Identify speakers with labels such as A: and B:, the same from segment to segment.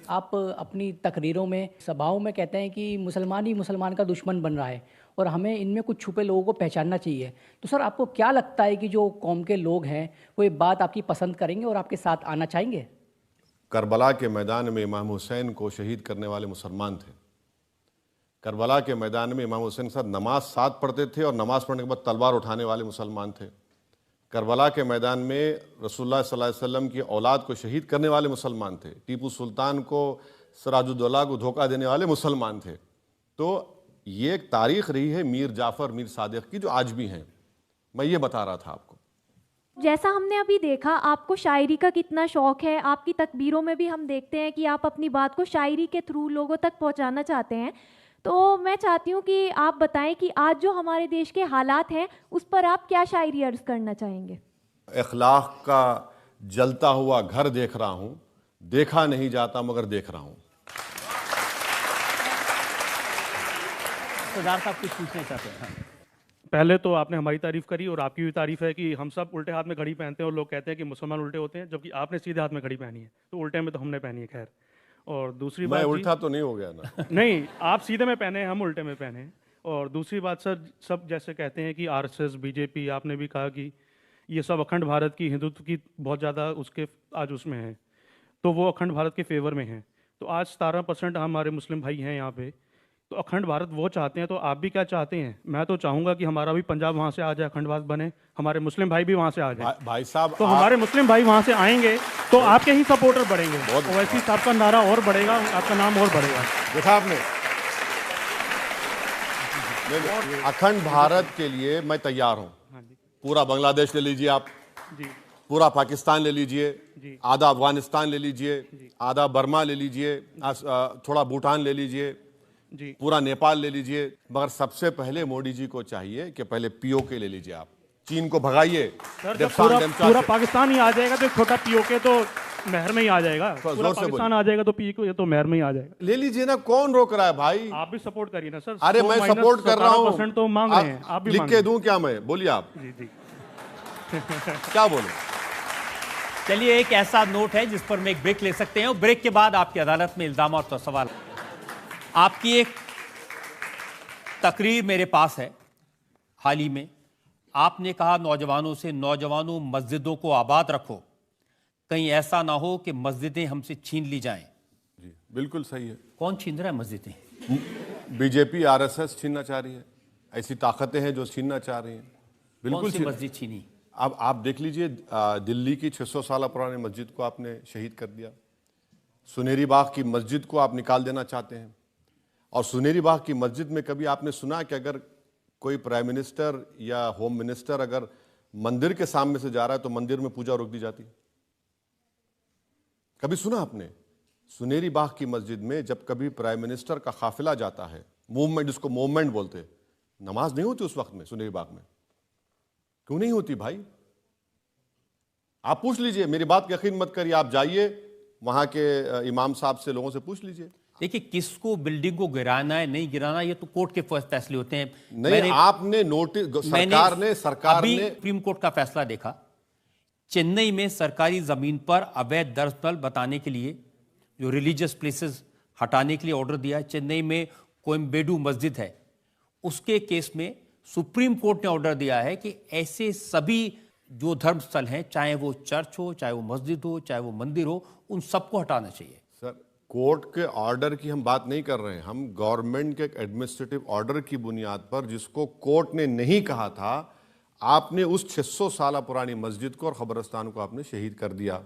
A: आप अपनी तकरीरों में, सभाओं में कहते हैं कि मुसलमान ही मुसलमान का दुश्मन बन रहा है और हमें इनमें कुछ छुपे लोगों को पहचानना चाहिए। तो सर, आपको क्या लगता है कि जो कौम के लोग हैं वो ये बात आपकी पसंद करेंगे और आपके साथ आना चाहेंगे?
B: करबला के मैदान में इमाम हुसैन को शहीद करने वाले मुसलमान थे। करबला के मैदान में इमाम हुसैन के साथ नमाज साथ पढ़ते थे और नमाज पढ़ने के बाद तलवार उठाने वाले मुसलमान थे। करबला के मैदान में रसूलुल्लाह सल्लल्लाहु अलैहि वसल्लम की औलाद को शहीद करने वाले मुसलमान थे। टीपू सुल्तान को, सिराजुद्दौला को धोखा देने वाले मुसलमान थे। तो ये एक तारीख रही है मीर जाफ़र, मीर सादिक की, जो आज भी हैं। मैं ये बता रहा था आपको।
C: जैसा हमने अभी देखा, आपको शायरी का कितना शौक है। आपकी तकबीरों में भी हम देखते हैं कि आप अपनी बात को शायरी के थ्रू लोगों तक पहुंचाना चाहते हैं। तो मैं चाहती हूं कि आप बताएं कि आज जो हमारे देश के हालात हैं उस पर आप क्या शायरी अर्ज करना चाहेंगे।
B: इखलाक का जलता हुआ घर देख रहा हूं, देखा नहीं जाता मगर देख रहा हूं।
A: सरदार साहब कुछ पूछना चाहते हैं? हाँ।
D: पहले तो आपने हमारी तारीफ करी और आपकी भी तारीफ है कि हम सब उल्टे हाथ में घड़ी पहनते हैं और लोग कहते हैं कि मुसलमान उल्टे होते हैं, जबकि आपने सीधे हाथ में घड़ी पहनी है, तो उल्टे में तो हमने पहनी है। खैर, और दूसरी
B: मैं
D: बात
B: उल्टा तो नहीं हो गया ना?
D: नहीं, आप सीधे में पहने, हम उल्टे में पहने। और दूसरी बात सर, सब जैसे कहते हैं कि आरएसएस, बीजेपी, आपने भी कहा कि ये सब अखंड भारत की, हिंदुत्व की बहुत ज़्यादा उसके आज उसमें है, तो वो अखंड भारत के फेवर में हैं। तो आज 17% हमारे मुस्लिम भाई हैं यहाँ पे, तो अखंड भारत वो चाहते हैं, तो आप भी क्या चाहते हैं? मैं तो चाहूंगा कि हमारा भी पंजाब वहाँ से आ जाए, अखंड भारत बने, हमारे मुस्लिम भाई भी वहाँ से आ जाए।
B: भाई साहब,
D: तो हमारे मुस्लिम भाई वहाँ से आएंगे तो आपके ही सपोर्टर बढ़ेंगे, वैसे ही आपका नारा और बढ़ेगा, आपका नाम और बढ़ेगा।
B: देखा आपने, अखंड भारत के लिए मैं तैयार हूँ। पूरा बांग्लादेश ले लीजिए आप, पूरा पाकिस्तान ले लीजिए, आधा अफगानिस्तान ले लीजिए, आधा बर्मा ले लीजिए, थोड़ा भूटान ले लीजिए, पूरा नेपाल ले लीजिए, मगर सबसे पहले मोदी जी को चाहिए कि पहले पीओके ले लीजिए। आप चीन को भगाइए।
D: पूरा पाकिस्तान ही आ जाएगा तो छोटा पीओके तो महर में ही आ जाएगा। पूरा पाकिस्तान आ जाएगा तो पीओके तो महर में ही आ जाएगा।
B: ले लीजिए ना, कौन रोक रहा है भाई?
D: आप भी सपोर्ट करिए ना सर।
B: अरे मैं सपोर्ट कर रहा हूँ,
D: तो मांग रहे हैं, आप भी
B: लिख के दूं क्या मैं? बोलिए आप।
D: जी
B: क्या बोले?
E: चलिए, एक ऐसा नोट है जिस पर मैं एक ब्रेक ले सकते हैं और ब्रेक के बाद आपकी अदालत में इल्जाम और सवाल। आपकी एक तकरीर मेरे पास है हाल ही में। आपने कहा नौजवानों से, नौजवानों मस्जिदों को आबाद रखो, कहीं ऐसा ना हो कि मस्जिदें हमसे छीन ली जाएं।
B: जी बिल्कुल सही है।
E: कौन छीन रहा है मस्जिदें?
B: बीजेपी, आरएसएस छीनना चाह रही है। ऐसी ताकतें हैं जो छीनना चाह रही हैं। बिल्कुल
E: कौन सी मस्जिद छीनी?
B: अब आप देख लीजिए, दिल्ली की 600 साल पुरानी मस्जिद को आपने शहीद कर दिया। सुनेरी बाग की मस्जिद को आप निकाल देना चाहते हैं। और सुनेरी बाग की मस्जिद में कभी आपने सुना कि अगर कोई प्राइम मिनिस्टर या होम मिनिस्टर अगर मंदिर के सामने से जा रहा है तो मंदिर में पूजा रोक दी जाती? कभी सुना आपने? सुनेरी बाग की मस्जिद में जब कभी प्राइम मिनिस्टर का काफिला जाता है, मूवमेंट, जिसको मूवमेंट बोलते, नमाज नहीं होती उस वक्त में सुनेरी बाग में? क्यों नहीं होती भाई? आप पूछ लीजिए, मेरी बात का यकीन मत करिए, आप जाइए वहां के इमाम साहब से, लोगों से पूछ लीजिए।
E: देखिए, किसको बिल्डिंग को गिराना है, नहीं गिराना, ये तो कोर्ट के फैसले होते हैं।
B: नहीं, आपने नोटिस, सरकार ने
E: सुप्रीम कोर्ट का फैसला देखा। चेन्नई में सरकारी जमीन पर अवैध दरअसल बताने के लिए, जो रिलीजियस प्लेसेस हटाने के लिए ऑर्डर दिया है। चेन्नई में कोयम्बेडू मस्जिद है, उसके केस में सुप्रीम कोर्ट ने ऑर्डर दिया है कि ऐसे सभी जो धर्म स्थल हैं, चाहे वो चर्च हो, चाहे वो मस्जिद हो, चाहे वो मंदिर हो, उन सबको हटाना चाहिए।
B: सर, कोर्ट के ऑर्डर की हम बात नहीं कर रहे हैं, हम गवर्नमेंट के एडमिनिस्ट्रेटिव ऑर्डर की बुनियाद पर, जिसको कोर्ट ने नहीं कहा था, आपने उस 600 साल पुरानी मस्जिद को और खबरस्तान को आपने शहीद कर दिया।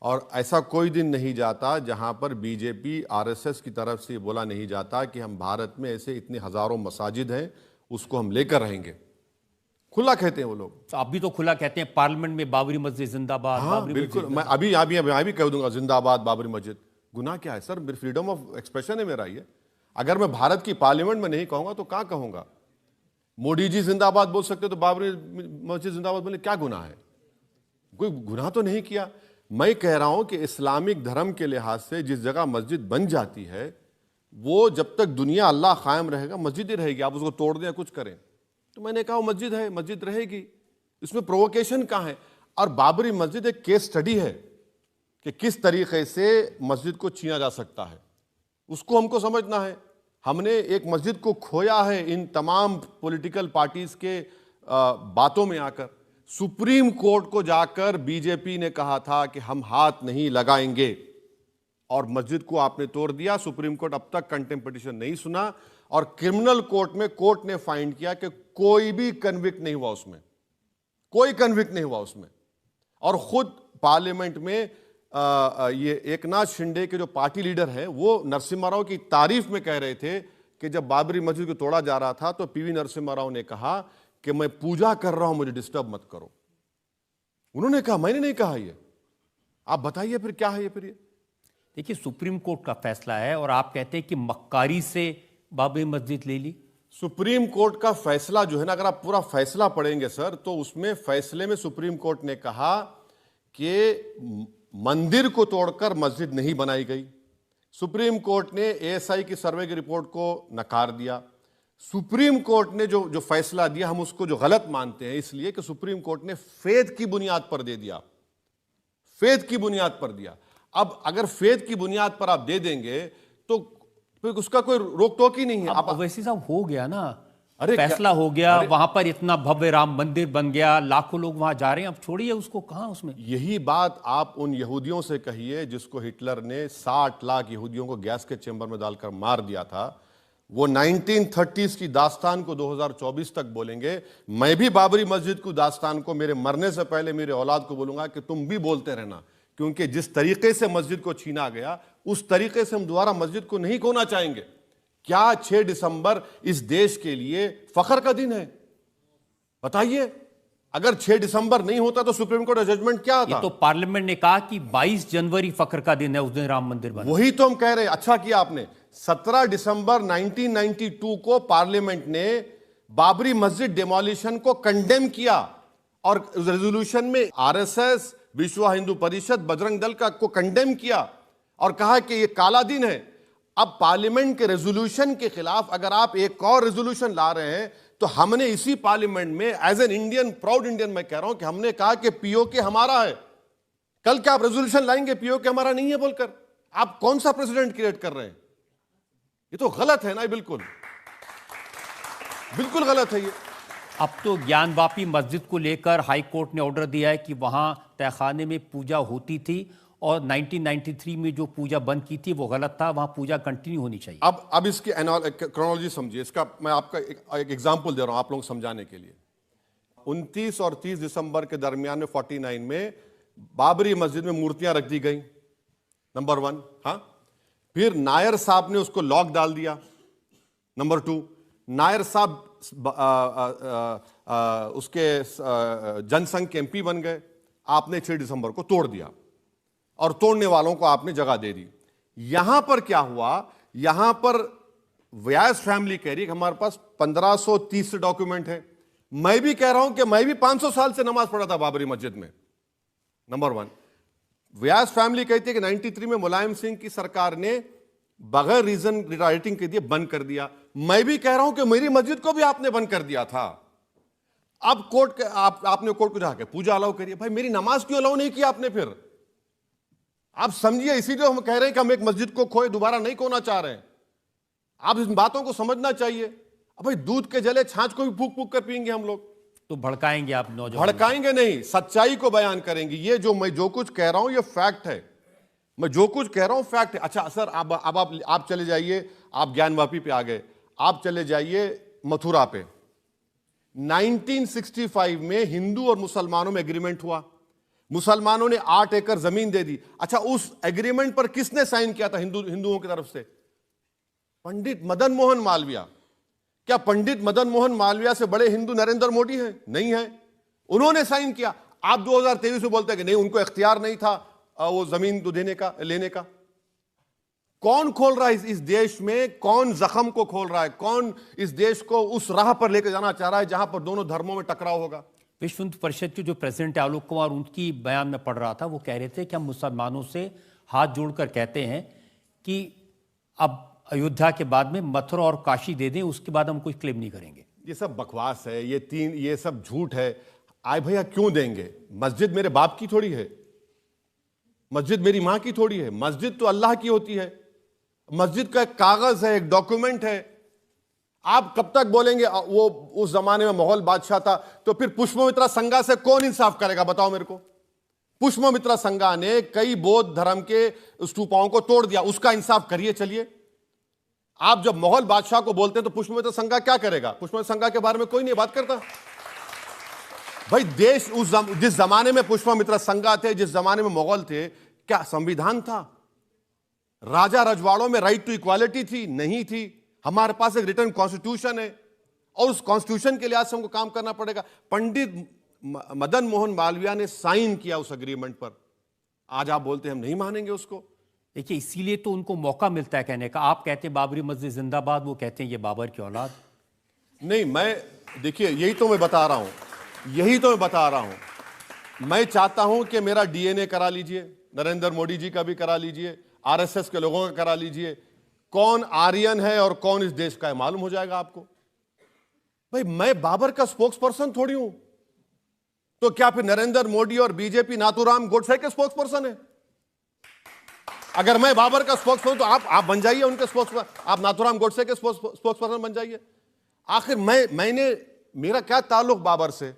B: और ऐसा कोई दिन नहीं जाता जहां पर बीजेपी, आरएसएस की तरफ से बोला नहीं जाता कि हम भारत में ऐसे इतने हजारों मसाजिद हैं, उसको हम लेकर रहेंगे। खुला कहते हैं वो लोग।
E: तो आप भी तो खुला कहते हैं, पार्लियामेंट में बाबरी मस्जिद जिंदाबाद।
B: हाँ बिल्कुल, मैं अभी कह दूंगा जिंदाबाद बाबरी मस्जिद। गुनाह क्या है सर? फ्रीडम ऑफ एक्सप्रेशन है मेरा ये। अगर मैं भारत की पार्लियामेंट में नहीं कहूंगा तो कहां कहूंगा? मोदी जी जिंदाबाद बोल सकते तो बाबरी मस्जिद जिंदाबाद बोले, क्या गुनाह है? कोई गुनाह तो नहीं किया। मैं कह रहा हूं कि इस्लामिक धर्म के लिहाज से जिस जगह मस्जिद बन जाती है, वो जब तक दुनिया अल्लाह कायम रहेगा मस्जिद ही रहेगी। आप उसको तोड़ दें या कुछ करें, तो मैंने कहा वो मस्जिद है, मस्जिद रहेगी। इसमें प्रोवोकेशन कहां है? और बाबरी मस्जिद एक केस स्टडी है कि किस तरीके से मस्जिद को छीना जा सकता है, उसको हमको समझना है। हमने एक मस्जिद को खोया है इन तमाम पॉलिटिकल पार्टीज के बातों में आकर। सुप्रीम कोर्ट को जाकर बीजेपी ने कहा था कि हम हाथ नहीं लगाएंगे, और मस्जिद को आपने तोड़ दिया। सुप्रीम कोर्ट अब तक कंटेम्प्ट पिटीशन नहीं सुना, और क्रिमिनल कोर्ट में कोर्ट ने फाइंड किया कि कोई भी कन्विक्ट नहीं हुआ उसमें, कोई कन्विक्ट नहीं हुआ उसमें। और खुद पार्लियामेंट में ये एकनाथ शिंदे के जो पार्टी लीडर हैं वो नरसिम्हा राव की तारीफ में कह रहे थे कि जब बाबरी मस्जिद को तोड़ा जा रहा था तो पीवी नरसिम्हा राव ने कहा कि मैं पूजा कर रहा हूं, मुझे डिस्टर्ब मत करो। उन्होंने कहा, मैंने नहीं कहा ये। आप बताइए फिर क्या है ये? फिर ये
E: देखिए, सुप्रीम कोर्ट का फैसला है और आप कहते हैं कि मक्कारी से बाबरी मस्जिद ले ली।
B: सुप्रीम कोर्ट का फैसला जो है ना, अगर आप पूरा फैसला पढ़ेंगे सर, तो उसमें फैसले में सुप्रीम कोर्ट ने कहा कि मंदिर को तोड़कर मस्जिद नहीं बनाई गई। सुप्रीम कोर्ट ने एएसआई की सर्वे की रिपोर्ट को नकार दिया। सुप्रीम कोर्ट ने जो फैसला दिया, हम उसको जो गलत मानते हैं, इसलिए कि सुप्रीम कोर्ट ने फेथ की बुनियाद पर दे दिया, फेथ की बुनियाद पर दिया। अब अगर फेथ की बुनियाद पर आप दे देंगे तो फिर उसका कोई रोक टोक ही नहीं है।
E: अब वैसे साहब हो गया ना,
B: अरे
E: फैसला हो गया, वहां पर इतना भव्य राम मंदिर बन गया, लाखों लोग वहां जा रहे हैं, अब छोड़िए उसको, कहां उसमें।
B: यही बात आप उन यहूदियों से कहिए जिसको हिटलर ने 60 लाख यहूदियों को गैस के चेंबर में डालकर मार दिया था। वो 1930s की दास्तान को 2024 तक बोलेंगे। मैं भी बाबरी मस्जिद की दास्तान को मेरे मरने से पहले मेरे औलाद को बोलूंगा कि तुम भी बोलते रहना, क्योंकि जिस तरीके से मस्जिद को छीना गया उस तरीके से हम दोबारा मस्जिद को नहीं खोना चाहेंगे। क्या 6 दिसंबर इस देश के लिए फख्र का दिन है? बताइए, अगर 6 दिसंबर नहीं होता तो सुप्रीम कोर्ट का जजमेंट क्या
E: ये
B: था?
E: तो पार्लियामेंट ने कहा कि 22 जनवरी फख्र का दिन है, उस दिन राम मंदिर बना।
B: वही तो हम कह रहे हैं। अच्छा किया आपने, 17 दिसंबर 1992 को पार्लियामेंट ने बाबरी मस्जिद डिमोलिशन को कंडेम किया, और रेजोल्यूशन में आरएसएस, विश्व हिंदू परिषद, बजरंग दल का को कंडेम किया और कहा कि यह काला दिन है। अब पार्लियामेंट के रेजोल्यूशन के खिलाफ अगर आप एक और रेजोल्यूशन ला रहे हैं, तो हमने इसी पार्लियामेंट में as an Indian, proud Indian मैं कह रहा हूं, कि हमने कहा कि पीओके हमारा है। कल क्या आप रेजोल्यूशन लाएंगे पीओके हमारा नहीं है बोलकर? आप कौन सा प्रेसिडेंट क्रिएट कर रहे हैं? ये तो गलत है ना, बिल्कुल बिल्कुल गलत है ये।
E: अब तो ज्ञानवापी मस्जिद को लेकर हाई कोर्ट ने ऑर्डर दिया है कि वहां तहखाने में पूजा होती थी, और 1993 में जो पूजा बंद की थी वो गलत था, वहां पूजा कंटिन्यू होनी चाहिए।
B: अब इसकी क्रोनोलॉजी समझिए। इसका मैं आपका एक एग्जांपल दे रहा हूं आप लोगों को समझाने के लिए। 29 और 30 दिसंबर के दरमियान में 49 में बाबरी मस्जिद में मूर्तियां रख दी गई, नंबर 1। हाँ, फिर नायर साहब ने उसको लॉक डाल दिया, नंबर 2। नायर साहब उसके जनसंघ के एमपी बन गए। आपने 6 दिसंबर को तोड़ दिया और तोड़ने वालों को आपने जगह दे दी। यहां पर क्या हुआ? यहां पर व्यास फैमिली कह रही है कि हमारे पास 1530 से डॉक्यूमेंट है। मैं भी कह रहा हूं कि मैं भी 500 साल से नमाज पढ़ा था बाबरी मस्जिद में, नंबर 1। व्यास फैमिली कहती है कि 93 में मुलायम सिंह की सरकार ने बगैर रीजन राइटिंग के दिए बंद कर दिया। मैं भी कह रहा हूं कि मेरी मस्जिद को भी आपने बंद कर दिया था। अब कोर्ट आपने कोर्ट को जाके पूजा अलाउ करिए। भाई मेरी नमाज क्यों अलाउ नहीं किया आपने? फिर आप समझिए, इसीलिए हम कह रहे हैं कि हम एक मस्जिद को खोए, दोबारा नहीं खोना चाह रहे हैं। आप इन बातों को समझना चाहिए। अब भाई दूध के जले छाछ को भी फूक फूक कर पिएंगे हम लोग,
E: तो भड़काएंगे आप नौजवान?
B: भड़काएंगे नहीं, सच्चाई को बयान करेंगे। ये जो मैं जो कुछ कह रहा हूं ये फैक्ट है, मैं जो कुछ कह रहा हूं फैक्ट है। अच्छा सर, अब आप चले जाइए, आप ज्ञानवापी पे आ गए, आप चले जाइए मथुरा पे। 1965 में हिंदू और मुसलमानों में एग्रीमेंट हुआ, मुसलमानों ने 8 एकड़ जमीन दे दी। अच्छा, उस एग्रीमेंट पर किसने साइन किया था हिंदुओं की तरफ से? पंडित मदन मोहन मालवीय। क्या पंडित मदन मोहन मालवीय से बड़े हिंदू नरेंद्र मोदी हैं? नहीं है, उन्होंने साइन किया। आप 2023 में बोलते हैं कि नहीं, उनको इख्तियार नहीं था वो जमीन देने का, लेने का। कौन खोल रहा है इस देश में? कौन जख्म को खोल रहा है? कौन इस देश को उस राह पर लेकर जाना चाह रहा है जहां पर दोनों धर्मों में टकराव होगा?
E: विश्व हिंदू परिषद के जो प्रेसिडेंट है आलोक कुमार, उनकी बयान में पढ़ रहा था, वो कह रहे थे कि हम मुसलमानों से हाथ जोड़कर कहते हैं कि अब अयोध्या के बाद में मथुरा और काशी दे दें, उसके बाद हम कुछ क्लेम नहीं करेंगे।
B: ये सब बकवास है, ये सब झूठ है। आए भैया क्यों देंगे? मस्जिद मेरे बाप की थोड़ी है, मस्जिद मेरी मां की थोड़ी है, मस्जिद तो अल्लाह की होती है। मस्जिद का एक कागज है, एक डॉक्यूमेंट है। आप कब तक बोलेंगे वो उस जमाने में मुगल बादशाह था, तो फिर पुष्पमित्रा संगा से कौन इंसाफ करेगा, बताओ मेरे को। पुष्पमित्रा संगा ने कई बौद्ध धर्म के स्तूपाओं को तोड़ दिया, उसका इंसाफ करिए। चलिए, आप जब मुगल बादशाह को बोलते हैं तो पुष्पमित्रा संगा क्या करेगा? पुष्पमित्रा संगा के बारे में कोई नहीं बात करता। भाई देश जिस जमाने में पुष्पमित्रा संगा थे, जिस जमाने में मुगल थे, क्या संविधान था? राजा रजवाड़ों में राइट टू इक्वालिटी थी? नहीं थी। हमारे पास एक रिटर्न कॉन्स्टिट्यूशन है और उस कॉन्स्टिट्यूशन के लिहाज से हमको काम करना पड़ेगा। पंडित मदन मोहन मालवीय ने साइन किया उस एग्रीमेंट पर, आज आप बोलते हैं हम नहीं मानेंगे उसको।
E: देखिए, इसीलिए तो उनको मौका मिलता है कहने का। आप कहते हैं बाबरी मस्जिद जिंदाबाद, वो कहते हैं ये बाबर की औलाद।
B: नहीं, मैं देखिए यही तो मैं बता रहा हूं, मैं चाहता हूं कि मेरा डीएनए करा लीजिए, नरेंद्र मोदी जी का भी करा लीजिए, आरएसएस के लोगों का करा लीजिए, कौन आर्यन है और कौन इस देश का है मालूम हो जाएगा आपको। भाई मैं बाबर का स्पोक्स पर्सन थोड़ी हूं, तो क्या फिर नरेंद्र मोदी और बीजेपी नाथूराम गोडसे के स्पोक्स पर्सन है? अगर मैं बाबर का स्पोक्स पर्सन तो आप बन जाइए उनके स्पोक्स पर्सन, आप नाथूराम गोडसे के स्पोक्स पर्सन बन जाइए। आखिर मेरा क्या ताल्लुक बाबर से,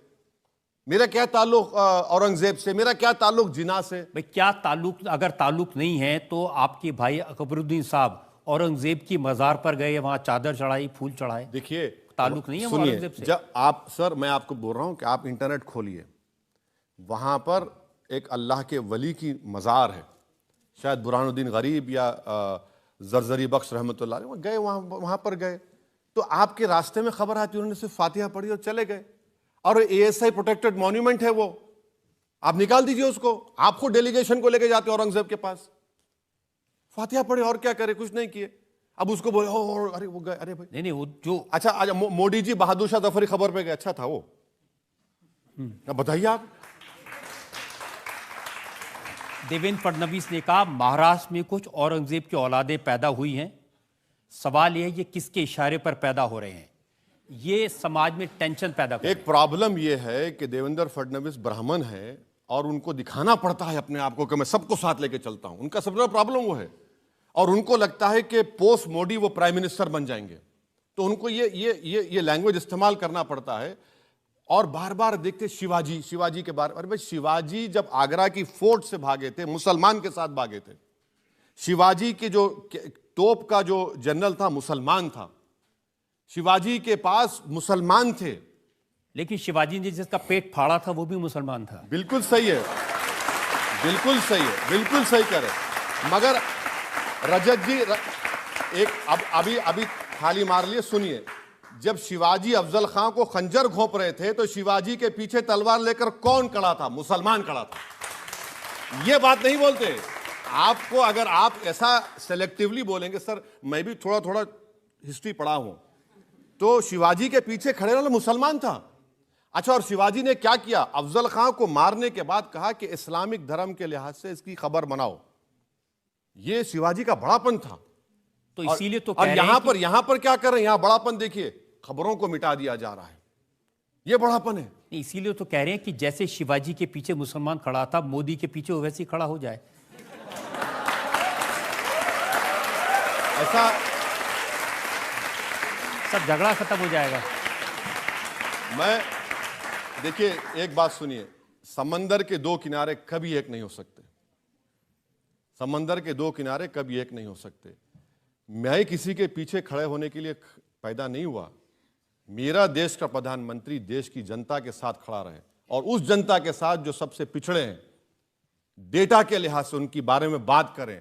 B: मेरा क्या ताल्लुक औरंगजेब से, मेरा क्या ताल्लुक जिना से?
E: भाई क्या ताल्लुक? अगर ताल्लुक नहीं है तो आपके भाई अकबरुद्दीन साहब औरंगजेब की मजार पर गए, वहां चादर चढ़ाई, फूल चढ़ाए।
B: देखिए,
E: ताल्लुक नहीं है
B: सुनिए,
E: औरंगजेब से।
B: जब आप, सर मैं आपको बोल रहा हूं कि आप इंटरनेट खोलिए, वहां पर एक अल्लाह के वली की मजार है, शायद बुरहानुद्दीन गरीब या जरजरी बख्श रहमतुल्लाह अलैह गए, वहां पर गए तो आपके रास्ते में खबर आती, उन्होंने सिर्फ फातिहा पढ़ी और चले गए। और एएसआई प्रोटेक्टेड मॉन्यूमेंट है वो, आप निकाल दीजिए उसको। आप खुद डेलीगेशन को लेके जाते औरंगजेब के पास, फातिहा पढ़े और क्या करे, कुछ नहीं किए। अब उसको बोले हो अरे वो गए, अरे भाई
E: नहीं वो जो
B: अच्छा मोदी जी बहादुर शाह जफरी खबर पे गए, अच्छा था वो, बताइए आप।
E: देवेंद्र फडणवीस ने कहा महाराष्ट्र में कुछ औरंगजेब की औलादें पैदा हुई हैं, सवाल यह है ये किसके इशारे पर पैदा हो रहे हैं। ये समाज में टेंशन पैदा कर
B: एक प्रॉब्लम यह है कि देवेंद्र फडणवीस ब्राह्मण है और उनको दिखाना पड़ता है अपने आप को कि मैं सबको साथ लेके चलता हूं, उनका सबसे बड़ा प्रॉब्लम वो है। और उनको लगता है कि पोस्ट मोदी वो प्राइम मिनिस्टर बन जाएंगे, तो उनको ये लैंग्वेज इस्तेमाल करना पड़ता है। और बार बार देखते शिवाजी के बारे में, अरे भाई शिवाजी जब आगरा की फोर्ट से भागे थे, मुसलमान के साथ भागे थे। शिवाजी के जो तोप का जो जनरल था मुसलमान था, शिवाजी के पास मुसलमान थे।
E: लेकिन शिवाजी ने जिसका पेट फाड़ा था वो भी मुसलमान था।
B: बिल्कुल सही है, बिल्कुल सही है, बिल्कुल सही करे। मगर रजत जी एक अभी थाली मार लिए, सुनिए। जब शिवाजी अफजल खां को खंजर घोंप रहे थे तो शिवाजी के पीछे तलवार लेकर कौन खड़ा था? मुसलमान खड़ा था। ये बात नहीं बोलते आपको। अगर आप ऐसा सेलेक्टिवली बोलेंगे, सर मैं भी थोड़ा थोड़ा हिस्ट्री पढ़ा हूं, तो शिवाजी के पीछे खड़े वाला मुसलमान था। अच्छा, और शिवाजी ने क्या किया? अफजल खां को मारने के बाद कहा कि इस्लामिक धर्म के लिहाज से इसकी खबर बनाओ। ये शिवाजी का बड़ापन था।
E: तो इसीलिए तो
B: और यहां पर क्या कर रहे हैं? यहां बड़ापन देखिए, खबरों को मिटा दिया जा रहा है, ये बड़ापन है।
E: इसीलिए तो कह रहे हैं कि जैसे शिवाजी के पीछे मुसलमान खड़ा था, मोदी के पीछे वैसे ही खड़ा हो जाए।
B: ऐसा
E: सब झगड़ा खत्म हो जाएगा।
B: मैं देखिए, एक बात सुनिए, समंदर के दो किनारे कभी एक नहीं हो सकते। समंदर के दो किनारे कभी एक नहीं हो सकते। मैं किसी के पीछे खड़े होने के लिए पैदा नहीं हुआ। मेरा देश का प्रधानमंत्री देश की जनता के साथ खड़ा रहे और उस जनता के साथ जो सबसे पिछड़े हैं, डेटा के लिहाज से उनकी बारे में बात करें,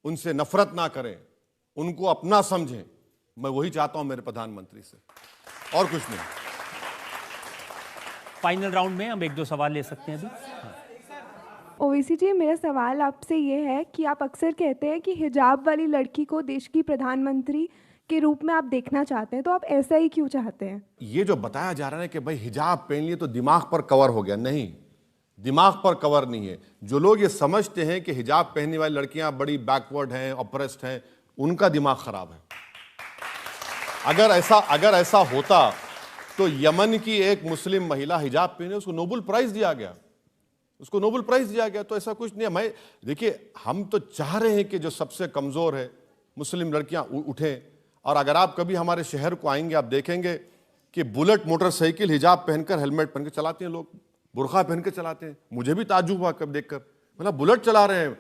B: उनसे नफरत ना करें, उनको अपना समझें। मैं वही चाहता हूं मेरे प्रधानमंत्री से, और कुछ नहीं।
E: फाइनल राउंड में हम एक दो सवाल ले सकते हैं अभी।
F: ओवैसी जी, मेरा सवाल आपसे ये है कि आप अक्सर कहते हैं कि हिजाब वाली लड़की को देश की प्रधानमंत्री के रूप में आप देखना चाहते हैं, तो आप ऐसा ही क्यों चाहते हैं?
B: ये जो बताया जा रहा है कि भाई हिजाब पहन लिए तो दिमाग पर कवर हो गया, नहीं, दिमाग पर कवर नहीं है। जो लोग ये समझते हैं कि हिजाब पहनने वाली लड़कियां बड़ी बैकवर्ड हैं, ऑप्रेस्ड हैं, उनका दिमाग खराब है। अगर ऐसा होता तो यमन की एक मुस्लिम महिला हिजाब पहने, उसको नोबेल प्राइज दिया गया। उसको नोबेल प्राइज दिया गया। तो ऐसा कुछ नहीं है। मैं देखिए, हम तो चाह रहे हैं कि जो सबसे कमजोर है मुस्लिम लड़कियां उठें। और अगर आप कभी हमारे शहर को आएंगे, आप देखेंगे कि बुलेट मोटरसाइकिल हिजाब पहनकर, हेलमेट पहन के चलाते हैं लोग, बुरखा पहन के चलाते हैं। मुझे भी ताज्जुब हुआ कब देखकर, बोला बुलेट चला रहे हैं।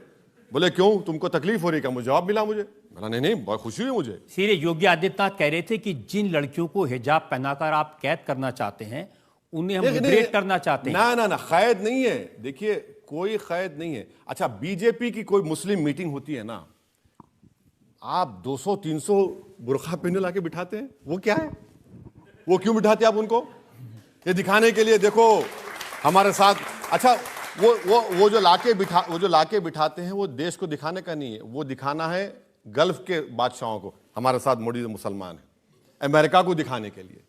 B: बोले क्यों, तुमको तकलीफ हो रही क्या? मुझे जवाब मिला, मुझे बोला नहीं नहीं, बहुत खुशी हुई मुझे।
E: सीधे योगी आदित्यनाथ कह रहे थे कि जिन लड़कियों को हिजाब पहनाकर आप कैद करना चाहते हैं उन्हें हम लिबरेट करना चाहते हैं।
B: ना ना ना, कैद नहीं है। देखिए, कोई कैद नहीं है। अच्छा, बीजेपी की कोई मुस्लिम मीटिंग होती है ना, आप 200-300 बुरखा पहने लाके बिठाते हैं। वो क्या है? वो क्यों बिठाते हैं आप उनको? ये दिखाने के लिए, देखो हमारे साथ। अच्छा, वो जो लाके बिठाते हैं, वो देश को दिखाने का नहीं है, वो दिखाना है गल्फ के बादशाहों को। हमारे साथ मोदी मुसलमान है, अमेरिका को दिखाने के लिए।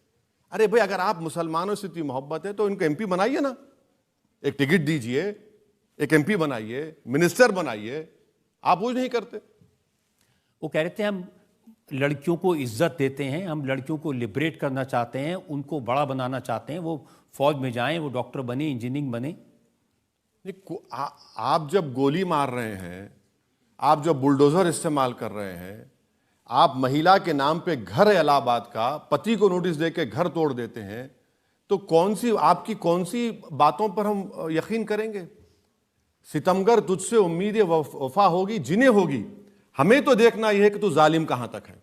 B: अरे भाई, अगर आप मुसलमानों से इतनी मोहब्बत है तो इनको एमपी बनाइए ना, एक टिकट दीजिए, एक एमपी बनाइए, मिनिस्टर बनाइए। आप वो नहीं करते।
E: वो कह रहे थे हम लड़कियों को इज्जत देते हैं, हम लड़कियों को लिबरेट करना चाहते हैं, उनको बड़ा बनाना चाहते हैं, वो फौज में जाएं, वो डॉक्टर बने, इंजीनियरिंग बने।
B: आप जब गोली मार रहे हैं, आप जब बुलडोजर इस्तेमाल कर रहे हैं, आप महिला के नाम पे घर इलाहाबाद का, पति को नोटिस देके घर तोड़ देते हैं, तो आपकी कौन सी बातों पर हम यकीन करेंगे? सितमगर तुझसे उम्मीद वफा होगी जिन्हें होगी, हमें तो देखना यह है कि तू जालिम कहां तक है।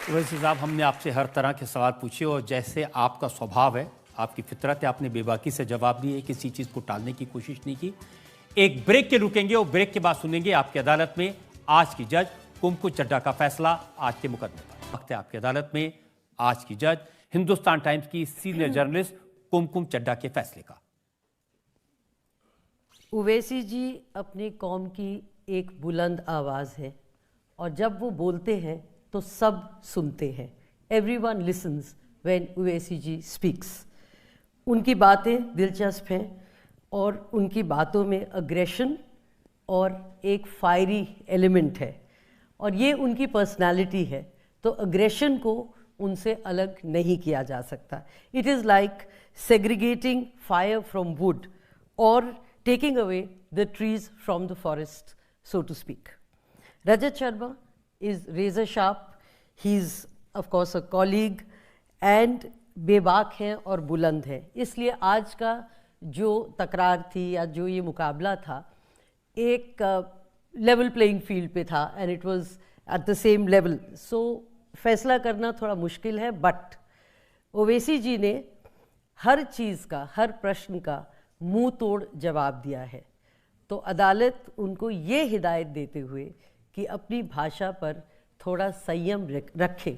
E: वैसे साहब, हमने आपसे हर तरह के सवाल पूछे और जैसे आपका स्वभाव है, आपकी फितरत है, आपने बेबाकी से जवाब दिए, किसी चीज़ को टालने की कोशिश नहीं की। एक ब्रेक के रुकेंगे और ब्रेक के बाद सुनेंगे आपकी अदालत में आज की जज कुमकुम चड्ढा का फैसला आज के मुकदमे पर। वक्त है आपकी अदालत में आज की जज हिंदुस्तान टाइम्स की सीनियर जर्नलिस्ट कुमकुम चड्ढा के फैसले का।
G: ओवैसी जी अपनी कौम की एक बुलंद आवाज़ है और जब वो बोलते हैं तो सब सुनते हैं। Everyone listens when Owaisi ji speaks. उनकी बातें दिलचस्प हैं और उनकी बातों में अग्रेशन और एक फायरी एलिमेंट है और ये उनकी पर्सनालिटी है। तो अग्रेशन को उनसे अलग नहीं किया जा सकता। It is like segregating fire from would और taking away the trees from the forest, so to speak. Rajat Sharma is razor sharp. He's of course a colleague and बेबाक है और बुलंद है। इसलिए आज का जो तकरार थी या जो ये मुकाबला था, एक लेवल प्लेइंग फील्ड पे था and it was at the same level. So फैसला करना थोड़ा मुश्किल है, बट ओवैसी जी ने हर चीज़ का, हर प्रश्न का मुंह तोड़ जवाब दिया है। तो अदालत उनको ये हिदायत देते हुए कि अपनी भाषा पर थोड़ा संयम रखे,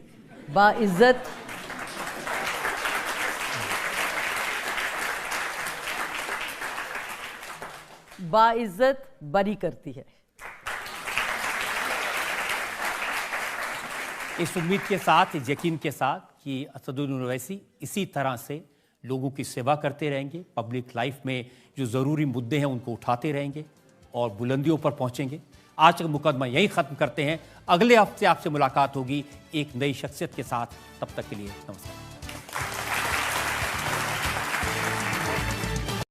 G: बाइज्जत बरी करती है।
E: इस उम्मीद के साथ, इस यकीन के साथ कि असदुद्दीन ओवैसी इसी तरह से लोगों की सेवा करते रहेंगे, पब्लिक लाइफ में जो ज़रूरी मुद्दे हैं उनको उठाते रहेंगे और बुलंदियों पर पहुंचेंगे। आज का मुकदमा यहीं ख़त्म करते हैं। अगले हफ्ते आपसे मुलाकात होगी एक नई शख्सियत के साथ। तब तक के लिए नमस्कार।